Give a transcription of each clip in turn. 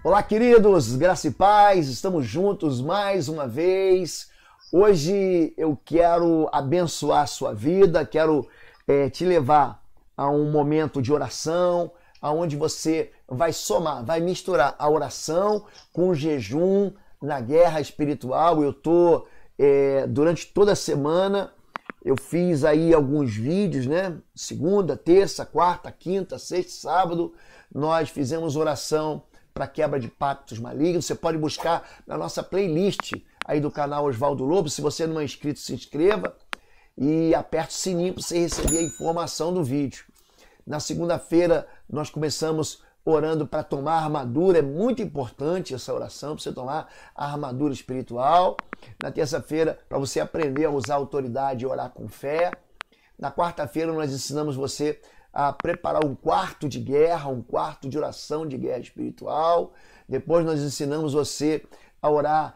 Olá, queridos, graça e paz, estamos juntos mais uma vez. Hoje eu quero abençoar a sua vida, quero te levar a um momento de oração, onde você vai somar, vai misturar a oração com o jejum na guerra espiritual. Eu estou, durante toda a semana, eu fiz aí alguns vídeos, né? Segunda, terça, quarta, quinta, sexta, sábado, nós fizemos oração para quebra de pactos malignos. Você pode buscar na nossa playlist aí do canal Oswaldo Lobo. Se você não é inscrito, se inscreva e aperte o sininho para você receber a informação do vídeo. Na segunda-feira nós começamos orando para tomar a armadura. É muito importante essa oração para você tomar a armadura espiritual. Na terça-feira, para você aprender a usar a autoridade e orar com fé. Na quarta-feira nós ensinamos você a preparar um quarto de guerra, um quarto de oração de guerra espiritual. Depois nós ensinamos você a orar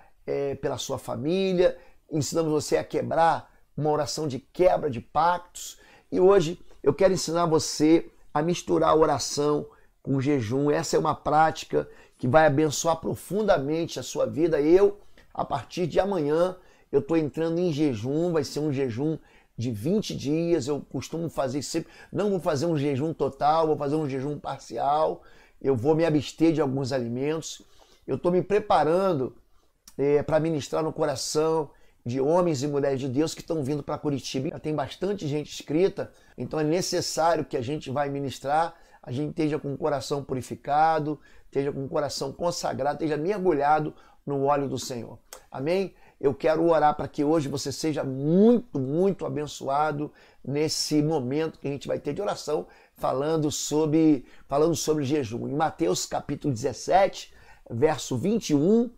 pela sua família, ensinamos você a quebrar uma oração de quebra de pactos. E hoje eu quero ensinar você a misturar a oração com o jejum. Essa é uma prática que vai abençoar profundamente a sua vida. A partir de amanhã, eu estou entrando em jejum, vai ser um jejum de 20 dias, eu costumo fazer sempre, não vou fazer um jejum total, vou fazer um jejum parcial, eu vou me abster de alguns alimentos. Eu estou me preparando para ministrar no coração de homens e mulheres de Deus que estão vindo para Curitiba. Tem bastante gente inscrita, então é necessário que a gente vai ministrar, a gente esteja com o coração purificado, esteja com o coração consagrado, esteja mergulhado no óleo do Senhor. Amém? Eu quero orar para que hoje você seja muito, muito abençoado nesse momento que a gente vai ter de oração, falando sobre jejum. Em Mateus capítulo 17, verso 21,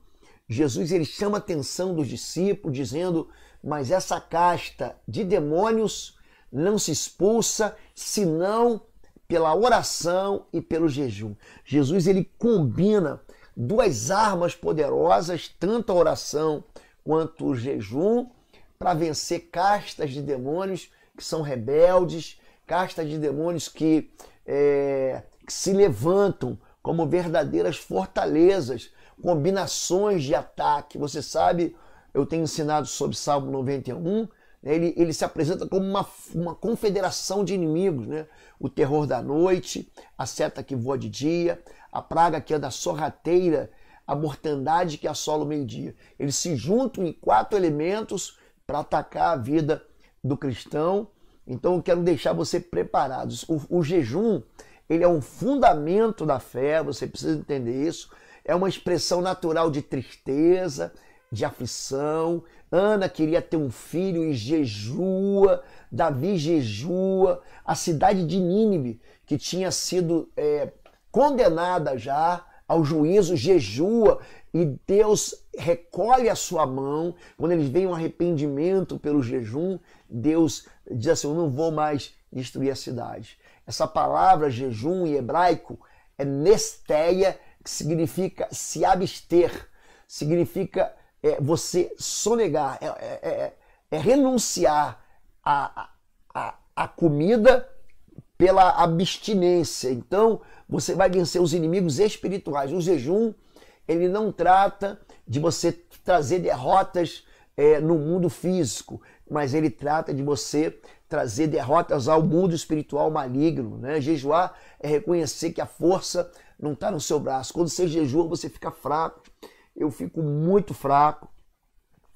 Jesus ele chama a atenção dos discípulos, dizendo: mas essa casta de demônios não se expulsa, senão pela oração e pelo jejum. Jesus ele combina duas armas poderosas, tanto a oração quanto o jejum, para vencer castas de demônios que são rebeldes, castas de demônios que se levantam como verdadeiras fortalezas, combinações de ataque. Você sabe, eu tenho ensinado sobre Salmo 91, ele se apresenta como uma confederação de inimigos, né? O terror da noite, a seta que voa de dia, a praga que anda sorrateira, a mortandade que assola o meio-dia. Eles se juntam em 4 elementos para atacar a vida do cristão. Então eu quero deixar você preparados. O jejum, ele é um fundamento da fé, você precisa entender isso. É uma expressão natural de tristeza, de aflição. Ana queria ter um filho e jejua, Davi jejua, a cidade de Nínive, que tinha sido condenada já ao juízo, jejua, e Deus recolhe a sua mão. Quando eles veem um arrependimento pelo jejum, Deus diz assim: eu não vou mais destruir a cidade. Essa palavra jejum em hebraico é nesteia, que significa se abster, significa você sonegar, renunciar à comida pela abstinência. Então, você vai vencer os inimigos espirituais. O jejum, ele não trata de você trazer derrotas no mundo físico, mas ele trata de você trazer derrotas ao mundo espiritual maligno, né? Jejuar é reconhecer que a força não está no seu braço. Quando você jejua, você fica fraco. Eu fico muito fraco.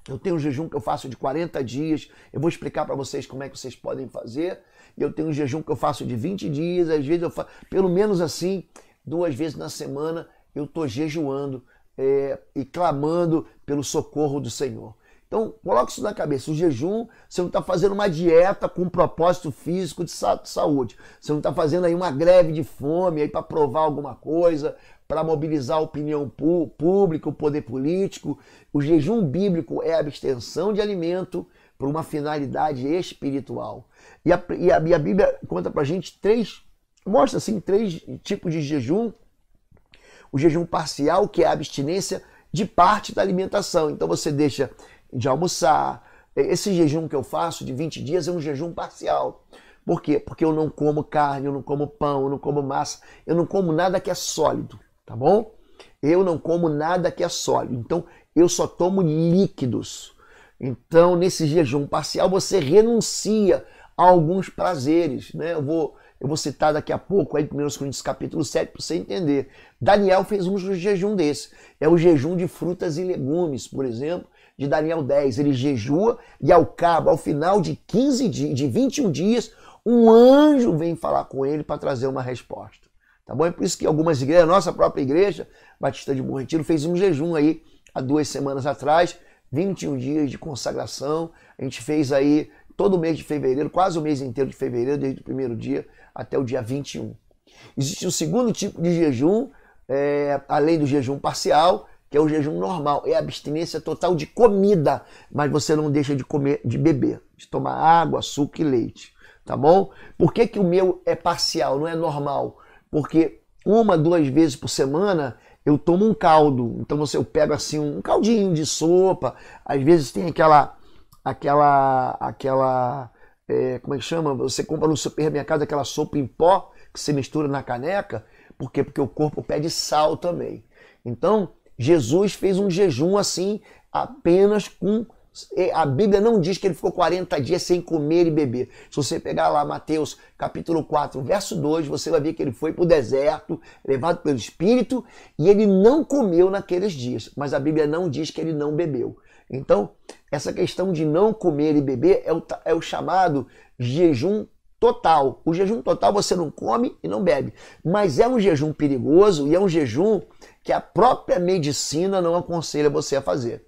Eu tenho um jejum que eu faço de 40 dias. Eu vou explicar para vocês como é que vocês podem fazer. E eu tenho um jejum que eu faço de 20 dias. Às vezes eu faço, pelo menos assim, 2 vezes na semana, eu estou jejuando e clamando pelo socorro do Senhor. Então, coloque isso na cabeça. O jejum, você não está fazendo uma dieta com um propósito físico de saúde. Você não está fazendo aí uma greve de fome aí para provar alguma coisa, para mobilizar a opinião pública, o poder político. O jejum bíblico é a abstenção de alimento por uma finalidade espiritual. E a Bíblia conta para a gente mostra assim 3 tipos de jejum. O jejum parcial, que é a abstinência de parte da alimentação. Então você deixa de almoçar. Esse jejum que eu faço de 20 dias é um jejum parcial. Por quê? Porque eu não como carne, eu não como pão, eu não como massa, eu não como nada que é sólido, tá bom? Eu não como nada que é sólido, então eu só tomo líquidos. Então, nesse jejum parcial, você renuncia a alguns prazeres, né? Eu vou citar daqui a pouco, aí 1 Coríntios capítulo 7, para você entender. Daniel fez um jejum desse. É o jejum de frutas e legumes, por exemplo, de Daniel 10. Ele jejua e ao final de 15 dias, de 21 dias, um anjo vem falar com ele para trazer uma resposta. Tá bom? É por isso que algumas igrejas, a nossa própria igreja, Batista de Bom Retiro, fez um jejum aí há 2 semanas atrás, 21 dias de consagração. A gente fez aí todo o mês de fevereiro, quase o mês inteiro de fevereiro, desde o primeiro dia até o dia 21. Existe o segundo tipo de jejum, além do jejum parcial, que é o jejum normal, é a abstinência total de comida, mas você não deixa de comer, de beber, de tomar água, açúcar e leite, tá bom? Por que que o meu é parcial, não é normal? Porque 1, 2 vezes por semana eu tomo um caldo, então eu pego assim um caldinho de sopa, às vezes tem aquela como é que chama? Você compra no supermercado aquela sopa em pó que você mistura na caneca. Por quê? Porque o corpo pede sal também. Então, Jesus fez um jejum assim, apenas com... A Bíblia não diz que ele ficou 40 dias sem comer e beber. Se você pegar lá Mateus capítulo 4, verso 2, você vai ver que ele foi para o deserto, levado pelo Espírito, e ele não comeu naqueles dias. Mas a Bíblia não diz que ele não bebeu. Então, essa questão de não comer e beber é o chamado jejum total. O jejum total você não come e não bebe, mas é um jejum perigoso e é um jejum que a própria medicina não aconselha você a fazer.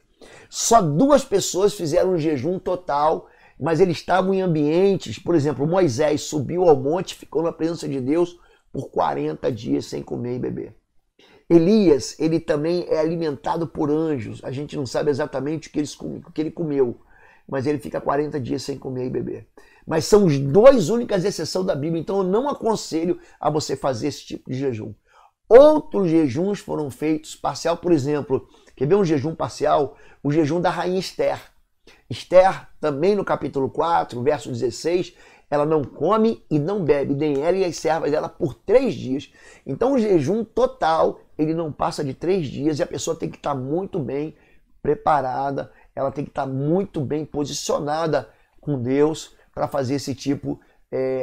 Só 2 pessoas fizeram um jejum total, mas eles estavam em ambientes, por exemplo, Moisés subiu ao monte, ficou na presença de Deus por 40 dias sem comer e beber. Elias, ele também é alimentado por anjos. A gente não sabe exatamente o que ele comeu, mas ele fica 40 dias sem comer e beber. Mas são as 2 únicas exceções da Bíblia, então eu não aconselho a você fazer esse tipo de jejum. Outros jejuns foram feitos parcial, por exemplo, quer ver um jejum parcial? O jejum da rainha Esther. Esther, também no capítulo 4, verso 16, ela não come e não bebe, nem ela e as servas dela, por 3 dias. Então o jejum total, ele não passa de 3 dias e a pessoa tem que estar muito bem preparada, ela tem que estar muito bem posicionada com Deus para fazer esse tipo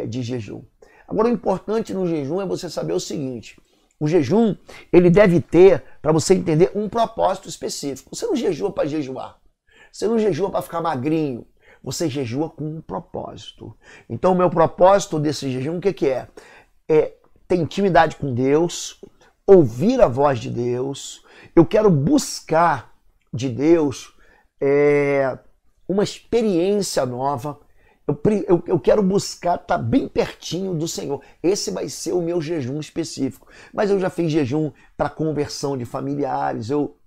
de jejum. Agora, o importante no jejum é você saber o seguinte: o jejum, ele deve ter, para você entender, um propósito específico. Você não jejua para jejuar, você não jejua para ficar magrinho, você jejua com um propósito. Então, o meu propósito desse jejum, o que é? É ter intimidade com Deus, ouvir a voz de Deus. Eu quero buscar de Deus uma experiência nova. Eu quero buscar estar bem pertinho do Senhor. Esse vai ser o meu jejum específico. Mas eu já fiz jejum para conversão de familiares. Eu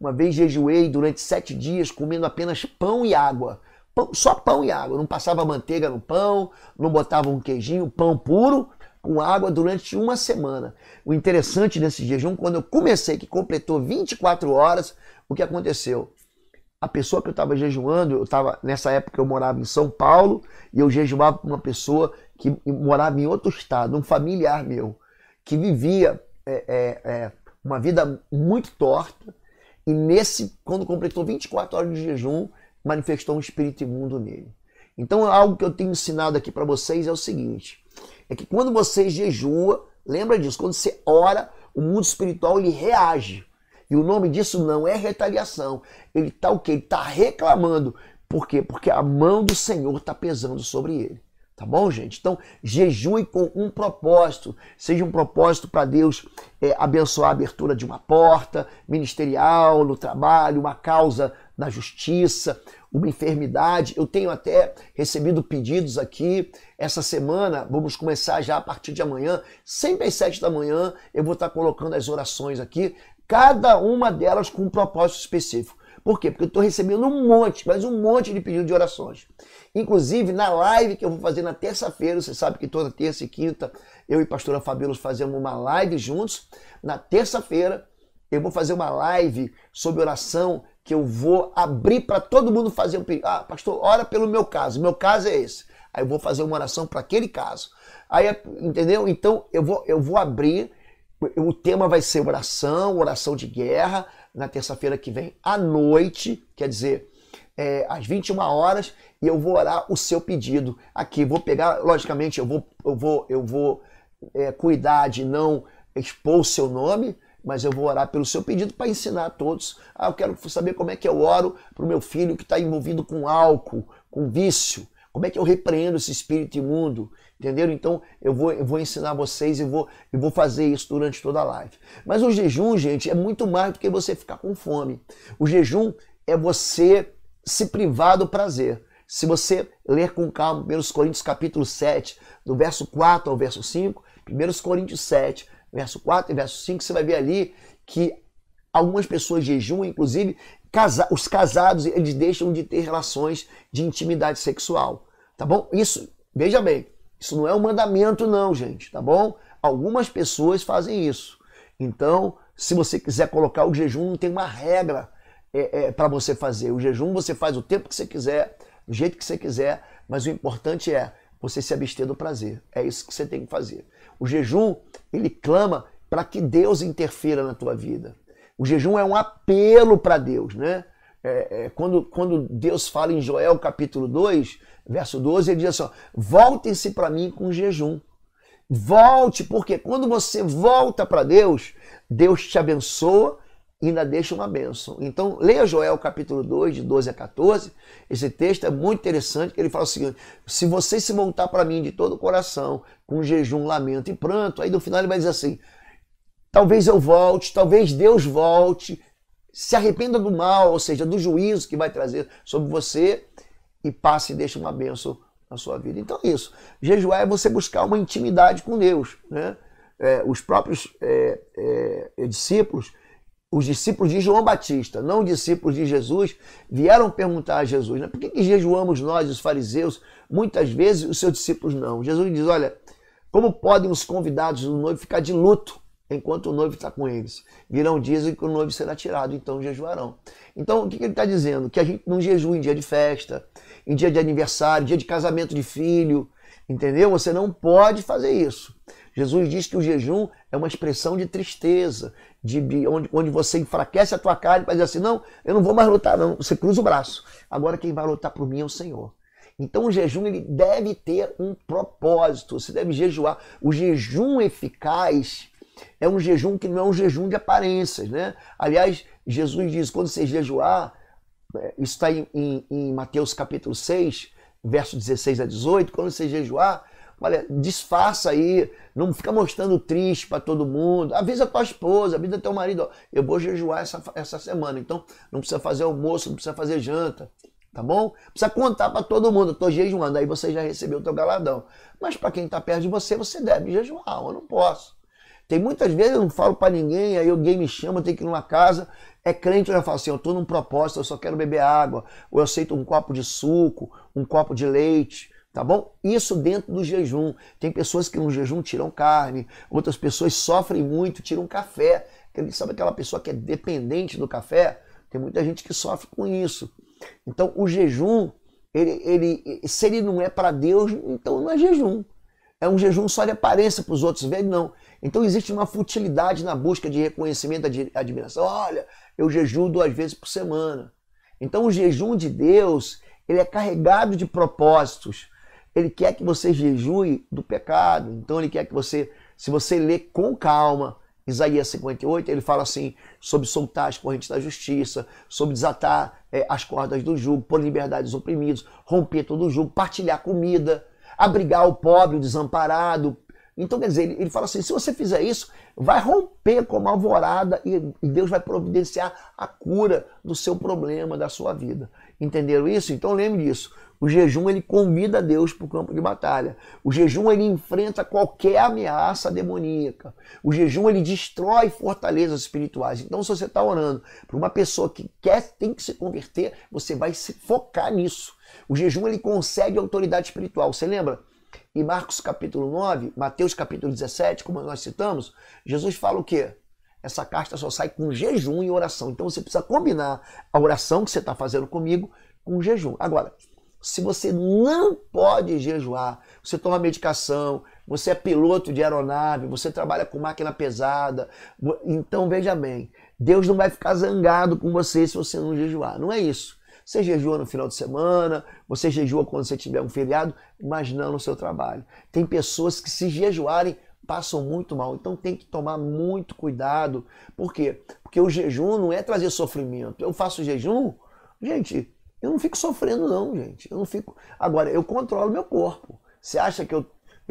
uma vez jejuei durante 7 dias comendo apenas pão e água. Só pão e água. Não passava manteiga no pão, não botava um queijinho, pão puro com água durante 1 semana. O interessante desse jejum, quando eu comecei, que completou 24 horas, o que aconteceu? A pessoa que eu estava jejuando, nessa época eu morava em São Paulo e eu jejuava com uma pessoa que morava em outro estado, um familiar meu, que vivia uma vida muito torta e quando completou 24 horas de jejum, manifestou um espírito imundo nele. Então algo que eu tenho ensinado aqui para vocês é o seguinte, é que quando você jejua, lembra disso, quando você ora, o mundo espiritual ele reage. E o nome disso não é retaliação. Ele está o quê? Ele está reclamando. Por quê? Porque a mão do Senhor está pesando sobre ele. Tá bom, gente? Então, jejue com um propósito. Seja um propósito para Deus abençoar a abertura de uma porta ministerial, no trabalho, uma causa na justiça, uma enfermidade. Eu tenho até recebido pedidos aqui. Essa semana, vamos começar já a partir de amanhã, sempre às 7 da manhã, eu vou estar colocando as orações aqui, cada uma delas com um propósito específico. Por quê? Porque eu estou recebendo um monte de pedido de orações. Inclusive, na live que eu vou fazer na terça-feira, você sabe que toda terça e quinta, eu e a pastora Fabíola fazemos uma live juntos. Na terça-feira, eu vou fazer uma live sobre oração, que eu vou abrir para todo mundo fazer um pedido. Ah, pastor, ora pelo meu caso. Meu caso é esse. Aí eu vou fazer uma oração para aquele caso. Aí, entendeu? Então, eu vou abrir O tema vai ser oração, oração de guerra, na terça-feira que vem à noite, quer dizer, às 21 horas, e eu vou orar o seu pedido aqui. Vou pegar, logicamente, eu vou cuidar de não expor o seu nome, mas eu vou orar pelo seu pedido para ensinar a todos. Eu quero saber como é que eu oro para o meu filho que está envolvido com álcool, com vício. Como é que eu repreendo esse espírito imundo? Entenderam? Então eu vou ensinar vocês e vou fazer isso durante toda a live. Mas o jejum, gente, é muito mais do que você ficar com fome. O jejum é você se privar do prazer. Se você ler com calma 1 Coríntios capítulo 7, do verso 4 ao verso 5, 1 Coríntios 7, verso 4 e verso 5, você vai ver ali que algumas pessoas jejuam, inclusive os casados, eles deixam de ter relações de intimidade sexual, tá bom? Isso, veja bem, isso não é um mandamento não, gente, tá bom? Algumas pessoas fazem isso. Então, se você quiser colocar o jejum, não tem uma regra para você fazer. O jejum você faz o tempo que você quiser, do jeito que você quiser, mas o importante é você se abster do prazer. É isso que você tem que fazer. O jejum, ele clama para que Deus interfira na tua vida. O jejum é um apelo para Deus, né? Quando Deus fala em Joel capítulo 2, verso 12, ele diz assim, ó, voltem-se para mim com jejum. Volte, porque quando você volta para Deus, Deus te abençoa e ainda deixa uma bênção. Então, leia Joel capítulo 2, de 12 a 14. Esse texto é muito interessante, que ele fala o seguinte, se você se voltar para mim de todo o coração, com jejum, lamento e pranto, aí no final ele vai dizer assim, talvez eu volte, talvez Deus volte, se arrependa do mal, ou seja, do juízo que vai trazer sobre você e passe e deixe uma bênção na sua vida. Então é isso. Jejuar é você buscar uma intimidade com Deus, né? Os próprios discípulos, os discípulos de João Batista, não discípulos de Jesus, vieram perguntar a Jesus, né? Por que jejuamos nós, os fariseus, muitas vezes os seus discípulos não? Jesus diz, olha, como podem os convidados do noivo ficar de luto enquanto o noivo está com eles? Virão dias em que o noivo será tirado, então jejuarão. Então, o que ele está dizendo? Que a gente não jejua em dia de festa, em dia de aniversário, dia de casamento de filho, entendeu? Você não pode fazer isso. Jesus diz que o jejum é uma expressão de tristeza, onde você enfraquece a tua carne para dizer assim, não, eu não vou mais lutar não, você cruza o braço. Agora quem vai lutar por mim é o Senhor. Então o jejum ele deve ter um propósito, você deve jejuar. O jejum eficaz é um jejum que não é um jejum de aparências, né? Aliás, Jesus diz, quando você jejuar, isso está em Mateus capítulo 6, verso 16 a 18, quando você jejuar, olha, disfarça aí, não fica mostrando triste para todo mundo, avisa a tua esposa, avisa teu marido, ó, eu vou jejuar essa semana, então não precisa fazer almoço, não precisa fazer janta, tá bom? Precisa contar para todo mundo, eu tô jejuando, aí você já recebeu o teu galadão. Mas para quem está perto de você, você deve jejuar, eu não posso. Tem muitas vezes eu não falo para ninguém, aí alguém me chama, eu tenho que ir numa casa, é crente, eu já falo assim, eu estou num propósito, eu só quero beber água, ou eu aceito um copo de suco, um copo de leite, tá bom? Isso dentro do jejum. Tem pessoas que no jejum tiram carne, outras pessoas sofrem muito, tiram café. Sabe aquela pessoa que é dependente do café? Tem muita gente que sofre com isso. Então o jejum, se ele não é para Deus, então não é jejum. É um jejum só de aparência para os outros verem, não. Então existe uma futilidade na busca de reconhecimento, de admiração. Olha, eu jejuo 2 vezes por semana. Então o jejum de Deus, ele é carregado de propósitos. Ele quer que você jejue do pecado. Então ele quer que você, se você ler com calma, Isaías 58, ele fala assim, sobre soltar as correntes da justiça, sobre desatar as cordas do jugo, pôr liberdade os oprimidos, romper todo o jugo, partilhar comida, abrigar o pobre, o desamparado. Então, quer dizer, ele fala assim, se você fizer isso, vai romper como alvorada e Deus vai providenciar a cura do seu problema, da sua vida. Entenderam isso? Então lembre disso. O jejum, ele convida Deus para o campo de batalha. O jejum, ele enfrenta qualquer ameaça demoníaca. O jejum, ele destrói fortalezas espirituais. Então, se você está orando para uma pessoa que tem que se converter, você vai se focar nisso. O jejum, ele consegue autoridade espiritual. Você lembra? Em Marcos capítulo 9, Mateus capítulo 17, como nós citamos, Jesus fala o quê? Essa casta só sai com jejum e oração. Então você precisa combinar a oração que você está fazendo comigo com o jejum. Agora, se você não pode jejuar, você toma medicação, você é piloto de aeronave, você trabalha com máquina pesada. Então veja bem, Deus não vai ficar zangado com você se você não jejuar. Não é isso. Você jejua no final de semana, você jejua quando você tiver um feriado, mas não no seu trabalho. Tem pessoas que, se jejuarem, passam muito mal. Então tem que tomar muito cuidado. Por quê? Porque o jejum não é trazer sofrimento. Eu faço jejum, gente, eu não fico sofrendo não, gente. Eu não fico. Agora, eu controlo meu corpo. Você acha que eu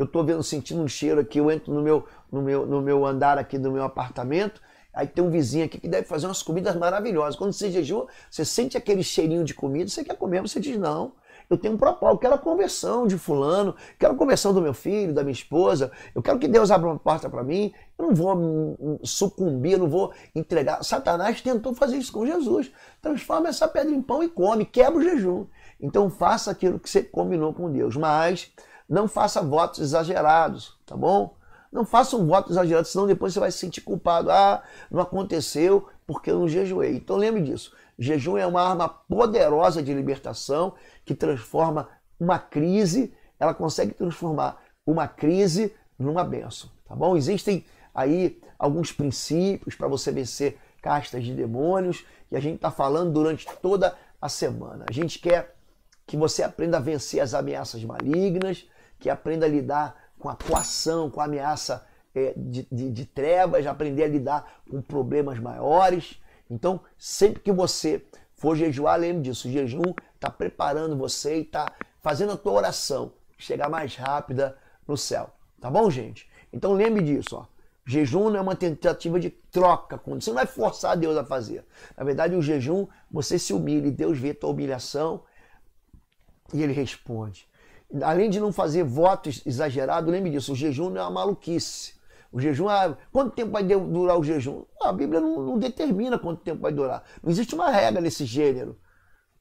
tô vendo, sentindo um cheiro aqui, eu entro no meu andar aqui do meu apartamento, aí tem um vizinho aqui que deve fazer umas comidas maravilhosas. Quando você jejua, você sente aquele cheirinho de comida, você quer comer, você diz, não, eu tenho um propósito, eu quero a conversão de fulano, quero a conversão do meu filho, da minha esposa, eu quero que Deus abra uma porta para mim, eu não vou sucumbir, eu não vou entregar. Satanás tentou fazer isso com Jesus. Transforma essa pedra em pão e come, quebra o jejum. Então faça aquilo que você combinou com Deus, mas não faça votos exagerados, tá bom? Não faça um voto exagerado, senão depois você vai se sentir culpado. Ah, não aconteceu porque eu não jejuei. Então lembre disso. Jejum é uma arma poderosa de libertação que transforma uma crise, ela consegue transformar uma crise numa bênção, tá bom? Existem aí alguns princípios para você vencer castas de demônios e a gente está falando durante toda a semana. A gente quer que você aprenda a vencer as ameaças malignas, que aprenda a lidar com a coação, com a ameaça de trevas, aprender a lidar com problemas maiores. Então, sempre que você for jejuar, lembre disso. O jejum está preparando você e está fazendo a tua oração chegar mais rápida no céu. Tá bom, gente? Então, lembre disso. Ó. Jejum não é uma tentativa de troca. Você não vai forçar Deus a fazer. Na verdade, o jejum, você se humilha e Deus vê a tua humilhação e Ele responde. Além de não fazer votos exagerados, lembre disso, o jejum não é uma maluquice. O jejum, quanto tempo vai durar o jejum? A Bíblia não determina quanto tempo vai durar. Não existe uma regra nesse gênero.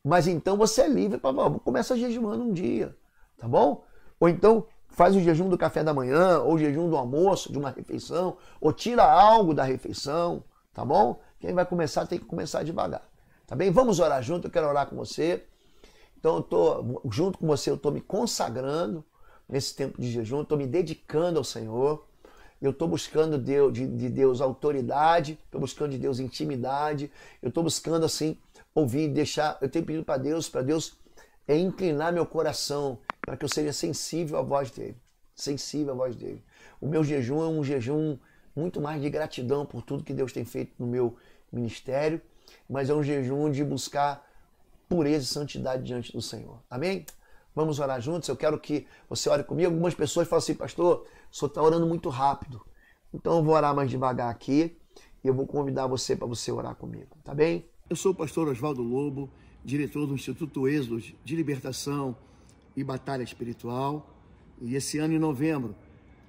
Mas então você é livre para, começa jejuando um dia, tá bom? Ou então faz o jejum do café da manhã, ou o jejum do almoço, de uma refeição, ou tira algo da refeição, tá bom? Quem vai começar tem que começar devagar, tá bem? Vamos orar junto, eu quero orar com você. Então, junto com você, eu estou me consagrando nesse tempo de jejum, estou me dedicando ao Senhor, eu estou buscando de Deus autoridade, estou buscando de Deus intimidade, eu estou buscando, assim, ouvir, deixar, eu tenho pedido para Deus inclinar meu coração, para que eu seja sensível à voz dEle, sensível à voz dEle. O meu jejum é um jejum muito mais de gratidão por tudo que Deus tem feito no meu ministério, mas é um jejum de buscar pureza e santidade diante do Senhor. Amém? Vamos orar juntos? Eu quero que você ore comigo. Algumas pessoas falam assim, pastor, o senhor está orando muito rápido. Então eu vou orar mais devagar aqui e eu vou convidar você para você orar comigo, tá bem? Eu sou o pastor Oswaldo Lobo, diretor do Instituto Êxodo de Libertação e Batalha Espiritual. E esse ano, em novembro,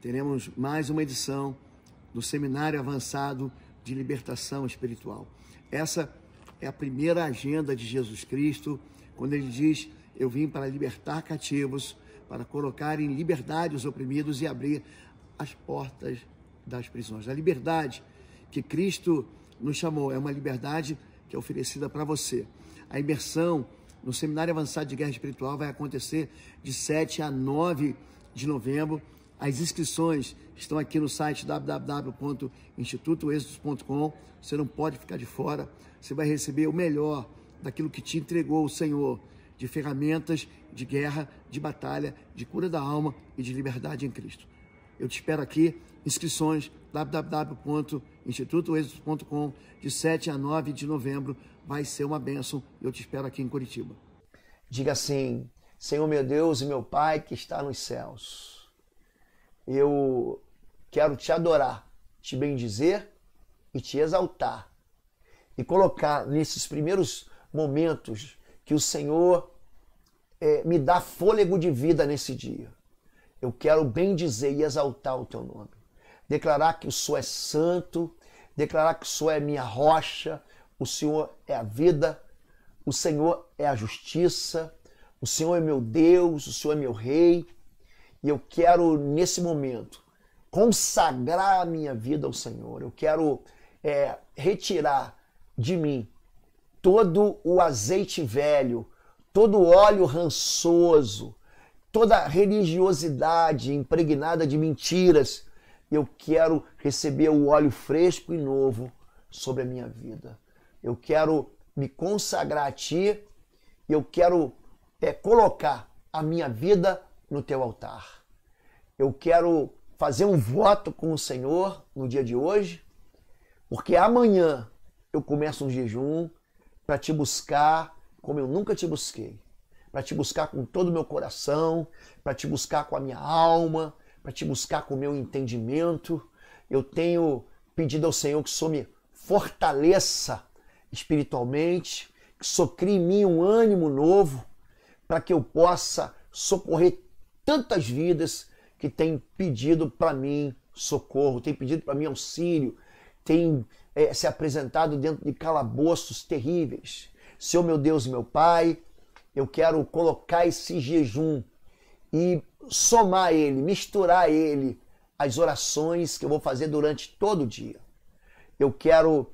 teremos mais uma edição do Seminário Avançado de Libertação Espiritual. Essa é a primeira agenda de Jesus Cristo, quando ele diz, eu vim para libertar cativos, para colocar em liberdade os oprimidos e abrir as portas das prisões. A liberdade que Cristo nos chamou é uma liberdade que é oferecida para você. A imersão no Seminário Avançado de Guerra Espiritual vai acontecer de 7 a 9 de novembro. As inscrições estão aqui no site www.institutoexodos.com. Você não pode ficar de fora. Você vai receber o melhor daquilo que te entregou o Senhor, de ferramentas de guerra, de batalha, de cura da alma e de liberdade em Cristo. Eu te espero aqui. Inscrições www.institutoexodos.com, de 7 a 9 de novembro. Vai ser uma bênção. Eu te espero aqui em Curitiba. Diga assim, Senhor meu Deus e meu Pai que está nos céus, eu quero te adorar, te bendizer e te exaltar. E colocar nesses primeiros momentos que o Senhor me dá fôlego de vida nesse dia. Eu quero bendizer e exaltar o teu nome. Declarar que o Senhor é santo, declarar que o Senhor é minha rocha, o Senhor é a vida, o Senhor é a justiça, o Senhor é meu Deus, o Senhor é meu rei. E eu quero, nesse momento, consagrar a minha vida ao Senhor. Eu quero retirar de mim todo o azeite velho, todo o óleo rançoso, toda religiosidade impregnada de mentiras. Eu quero receber o óleo fresco e novo sobre a minha vida. Eu quero me consagrar a Ti e eu quero colocar a minha vida no Teu altar. Eu quero fazer um voto com o Senhor no dia de hoje, porque amanhã eu começo um jejum para Te buscar como eu nunca Te busquei. Para Te buscar com todo o meu coração, para Te buscar com a minha alma, para Te buscar com o meu entendimento. Eu tenho pedido ao Senhor que o Senhor me fortaleça espiritualmente, que o Senhor crie em mim um ânimo novo, para que eu possa socorrer tantas vidas que têm pedido para mim socorro, têm pedido para mim auxílio, têm se apresentado dentro de calabouços terríveis. Senhor, meu Deus e meu Pai, eu quero colocar esse jejum e somar ele, misturar ele às orações que eu vou fazer durante todo o dia. Eu quero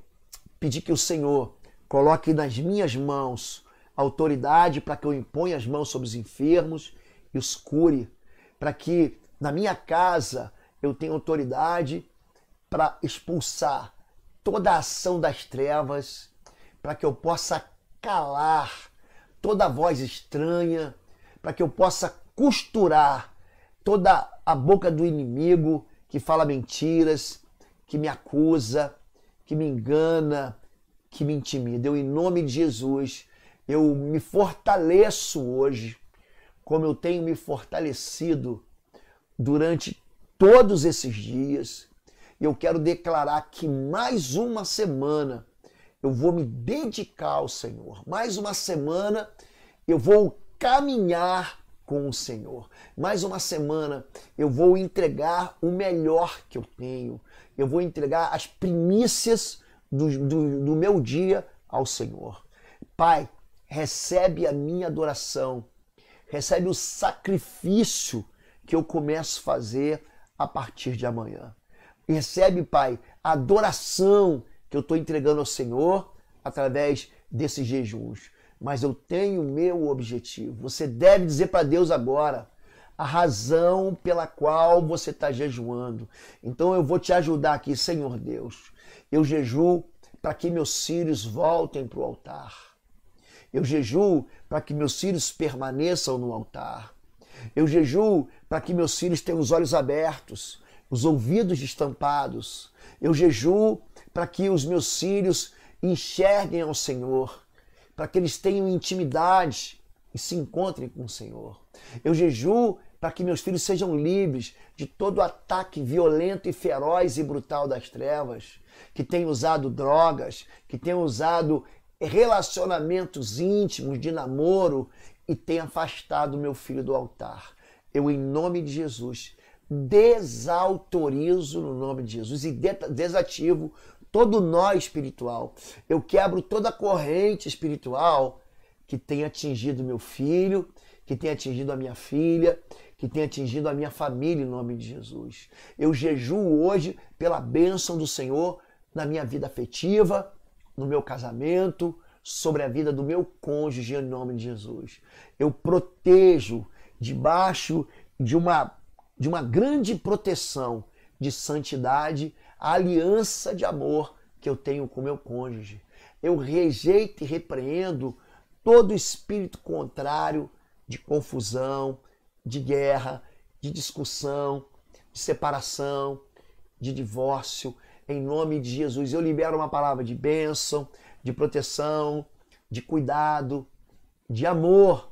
pedir que o Senhor coloque nas minhas mãos autoridade para que eu imponha as mãos sobre os enfermos e os cure, para que na minha casa eu tenha autoridade para expulsar toda a ação das trevas, para que eu possa calar toda voz estranha, para que eu possa costurar toda a boca do inimigo que fala mentiras, que me acusa, que me engana, que me intimida. Eu, em nome de Jesus, eu me fortaleço hoje, como eu tenho me fortalecido durante todos esses dias. Eu quero declarar que mais uma semana eu vou me dedicar ao Senhor. Mais uma semana eu vou caminhar com o Senhor. Mais uma semana eu vou entregar o melhor que eu tenho. Eu vou entregar as primícias do meu dia ao Senhor. Pai, recebe a minha adoração. Recebe o sacrifício que eu começo a fazer a partir de amanhã. Recebe, Pai, a adoração que eu estou entregando ao Senhor através desses jejuns. Mas eu tenho o meu objetivo. Você deve dizer para Deus agora a razão pela qual você está jejuando. Então eu vou te ajudar aqui, Senhor Deus. Eu jejuo para que meus filhos voltem para o altar. Eu jejuo para que meus filhos permaneçam no altar. Eu jejuo para que meus filhos tenham os olhos abertos, os ouvidos destampados. Eu jejuo para que os meus filhos enxerguem ao Senhor, para que eles tenham intimidade e se encontrem com o Senhor. Eu jejuo para que meus filhos sejam livres de todo ataque violento e feroz e brutal das trevas, que tenham usado drogas, que tenham usado relacionamentos íntimos de namoro e tenham afastado meu filho do altar. Eu, em nome de Jesus, desautorizo no nome de Jesus e desativo todo nó espiritual. Eu quebro toda a corrente espiritual que tem atingido meu filho, que tem atingido a minha filha, que tem atingido a minha família em nome de Jesus. Eu jejuo hoje pela bênção do Senhor na minha vida afetiva, no meu casamento, sobre a vida do meu cônjuge em nome de Jesus. Eu protejo debaixo de uma grande proteção de santidade, a aliança de amor que eu tenho com meu cônjuge. Eu rejeito e repreendo todo espírito contrário de confusão, de guerra, de discussão, de separação, de divórcio. Em nome de Jesus, eu libero uma palavra de bênção, de proteção, de cuidado, de amor.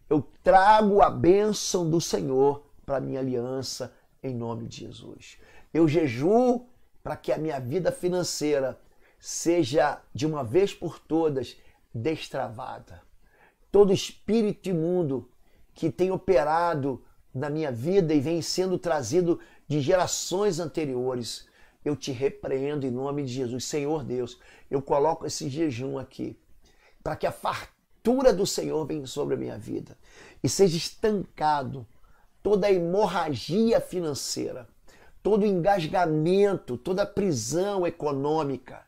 Eu trago a bênção do Senhor para a minha aliança, em nome de Jesus. Eu jejuo para que a minha vida financeira seja, de uma vez por todas, destravada. Todo espírito imundo que tem operado na minha vida e vem sendo trazido de gerações anteriores, eu te repreendo em nome de Jesus. Senhor Deus, eu coloco esse jejum aqui para que a fartura do Senhor venha sobre a minha vida e seja estancado toda a hemorragia financeira, todo o engasgamento, toda a prisão econômica,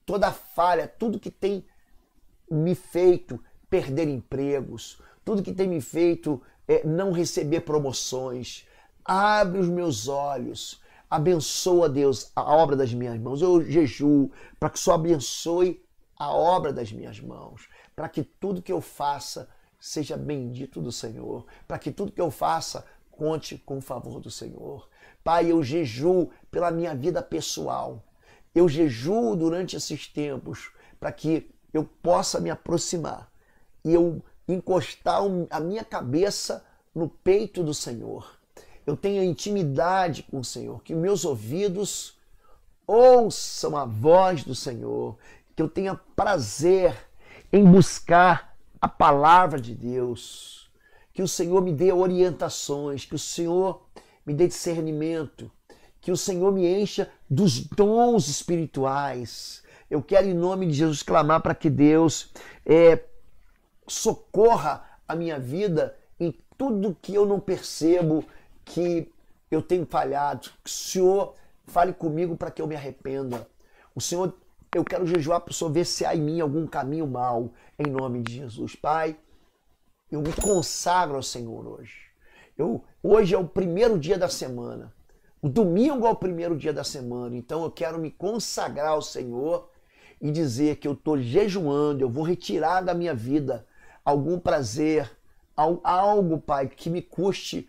toda a falha, tudo que tem me feito perder empregos, tudo que tem me feito não receber promoções. Abre os meus olhos. Abençoa, Deus, a obra das minhas mãos. Eu jejuo para que o Senhor abençoe a obra das minhas mãos. Para que tudo que eu faça seja bendito do Senhor. Para que tudo que eu faça conte com o favor do Senhor. Pai, eu jejuo pela minha vida pessoal. Eu jejuo durante esses tempos para que eu possa me aproximar e eu encostar a minha cabeça no peito do Senhor. Eu tenha intimidade com o Senhor, que meus ouvidos ouçam a voz do Senhor, que eu tenha prazer em buscar a palavra de Deus, que o Senhor me dê orientações, que o Senhor me dê discernimento, que o Senhor me encha dos dons espirituais. Eu quero, em nome de Jesus, clamar para que Deus socorra a minha vida em tudo que eu não percebo que eu tenho falhado. Que o Senhor fale comigo para que eu me arrependa. O Senhor, eu quero jejuar para o Senhor ver se há em mim algum caminho mau, em nome de Jesus. Pai, eu me consagro ao Senhor hoje. Hoje é o primeiro dia da semana. O domingo é o primeiro dia da semana. Então eu quero me consagrar ao Senhor e dizer que eu estou jejuando, eu vou retirar da minha vida algum prazer, algo, Pai, que me custe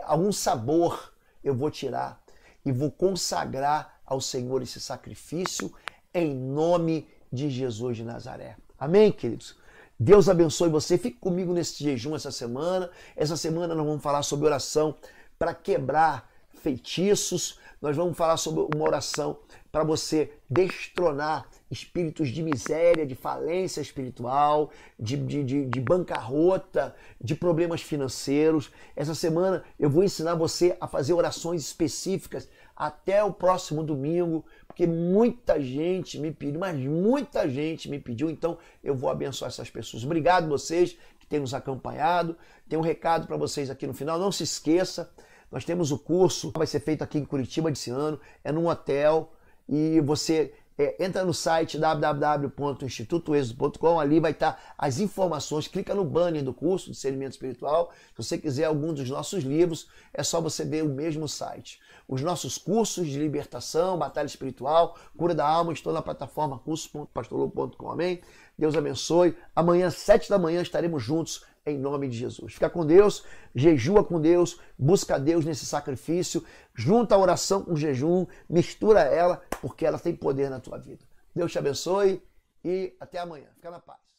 algum sabor, eu vou tirar e vou consagrar ao Senhor esse sacrifício em nome de Jesus de Nazaré. Amém, queridos? Deus abençoe você. Fique comigo nesse jejum essa semana. Essa semana nós vamos falar sobre oração para quebrar feitiços. Nós vamos falar sobre uma oração para você destronar espíritos de miséria, de falência espiritual, de bancarrota, de problemas financeiros. Essa semana eu vou ensinar você a fazer orações específicas até o próximo domingo, porque muita gente me pediu, mas muita gente me pediu, então eu vou abençoar essas pessoas. Obrigado vocês que têm nos acompanhado. Tem um recado para vocês aqui no final, não se esqueça, nós temos o curso, vai ser feito aqui em Curitiba esse ano, é num hotel, e você entra no site www.institutoexo.com, ali vai estar as informações, clica no banner do curso de discernimento espiritual. Se você quiser algum dos nossos livros, é só você ver o mesmo site. Os nossos cursos de libertação, batalha espiritual, cura da alma, estão na plataforma curso.pastorlobo.com. Amém? Deus abençoe. Amanhã, 7 da manhã, estaremos juntos em nome de Jesus. Fica com Deus, jejua com Deus, busca Deus nesse sacrifício, junta a oração com o jejum, mistura ela, porque ela tem poder na tua vida. Deus te abençoe e até amanhã. Fica na paz.